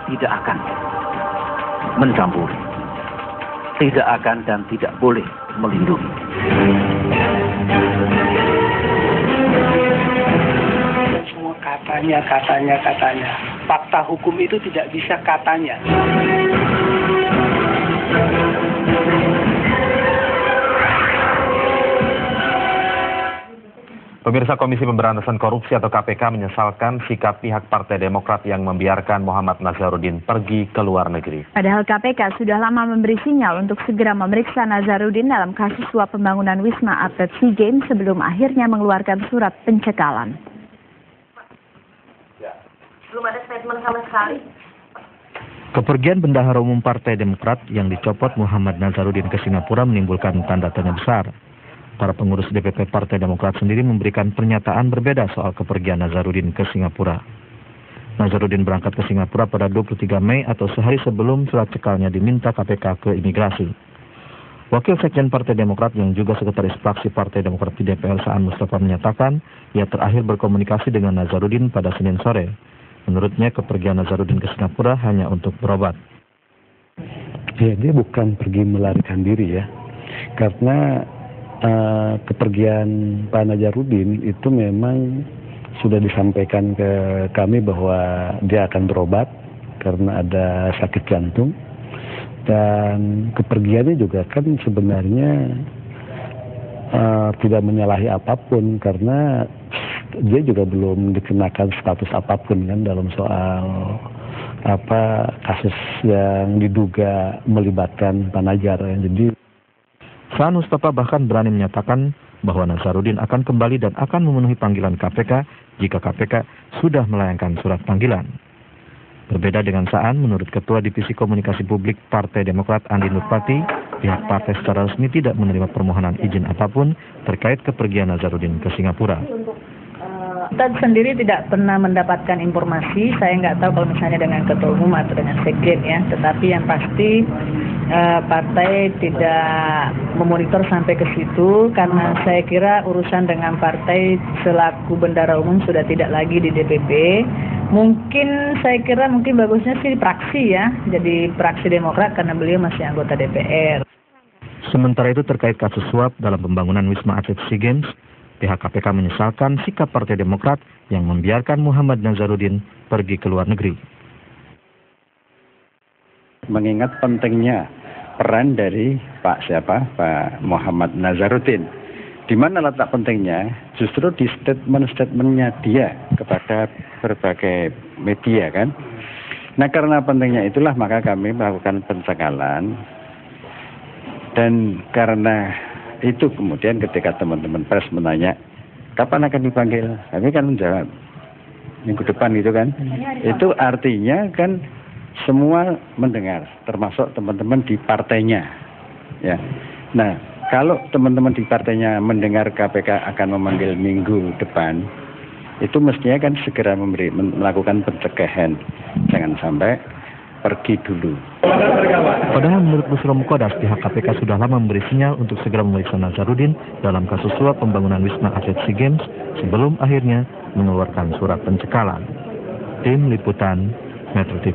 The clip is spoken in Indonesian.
tidak akan mencampuri, tidak akan dan tidak boleh melindungi. Semua katanya. Fakta hukum itu tidak bisa katanya. Pemirsa, Komisi Pemberantasan Korupsi atau KPK menyesalkan sikap pihak Partai Demokrat yang membiarkan Muhammad Nazarudin pergi ke luar negeri. Padahal KPK sudah lama memberi sinyal untuk segera memeriksa Nazarudin dalam kasus suap pembangunan Wisma Atlet SEA Games sebelum akhirnya mengeluarkan surat pencekalan. Belum ada statement sama sekali. Kepergian Bendahara Umum Partai Demokrat yang dicopot Muhammad Nazarudin ke Singapura menimbulkan tanda tanya besar. Para pengurus DPP Partai Demokrat sendiri memberikan pernyataan berbeda soal kepergian Nazarudin ke Singapura. Nazarudin berangkat ke Singapura pada 23 Mei atau sehari sebelum surat cekalnya diminta KPK ke imigrasi. Wakil Sekjen Partai Demokrat yang juga Sekretaris Fraksi Partai Demokrat di DPR Saan Mustafa menyatakan ia terakhir berkomunikasi dengan Nazarudin pada Senin sore. Menurutnya kepergian Nazarudin ke Singapura hanya untuk berobat. Ya, dia bukan pergi melarikan diri ya, karena kepergian Pak Nazarudin itu memang sudah disampaikan ke kami bahwa dia akan berobat karena ada sakit jantung, dan kepergiannya juga kan sebenarnya tidak menyalahi apapun karena dia juga belum dikenakan status apapun kan dalam soal kasus yang diduga melibatkan Pak Nazar. Jadi Saan Mustafa bahkan berani menyatakan bahwa Nazarudin akan kembali dan akan memenuhi panggilan KPK jika KPK sudah melayangkan surat panggilan. Berbeda dengan Saan, menurut Ketua Divisi Komunikasi Publik Partai Demokrat Andi Nurpati, pihak partai secara resmi tidak menerima permohonan izin apapun terkait kepergian Nazarudin ke Singapura. Kita sendiri tidak pernah mendapatkan informasi, saya nggak tahu kalau misalnya dengan Ketua Umum atau dengan Sekjen ya, tetapi yang pasti partai tidak memonitor sampai ke situ karena saya kira urusan dengan partai selaku bendara umum sudah tidak lagi di DPP. Mungkin saya kira bagusnya sih praksi ya, jadi praksi Demokrat karena beliau masih anggota DPR. Sementara itu terkait kasus suap dalam pembangunan Wisma Atlet SEA Games, pihak KPK menyesalkan sikap Partai Demokrat yang membiarkan Muhammad Nazarudin pergi ke luar negeri. Mengingat pentingnya peran dari Pak Muhammad Nazarudin, di mana letak pentingnya justru di statementnya dia kepada berbagai media kan. Nah, karena pentingnya itulah maka kami melakukan pencekalan, dan karena itu kemudian ketika teman-teman pers menanya kapan akan dipanggil, kami kan menjawab minggu depan itu kan. Itu artinya kan semua mendengar, termasuk teman-teman di partainya. Ya. Nah, kalau teman-teman di partainya mendengar KPK akan memanggil minggu depan, itu mestinya kan segera melakukan pencegahan, jangan sampai pergi dulu. Padahal menurut Busro Mukodas, pihak KPK sudah lama memberi sinyal untuk segera memeriksa Nazarudin dalam kasus suap pembangunan Wisma Atlet SEA Games sebelum akhirnya mengeluarkan surat pencekalan. Tim Liputan Metro TV.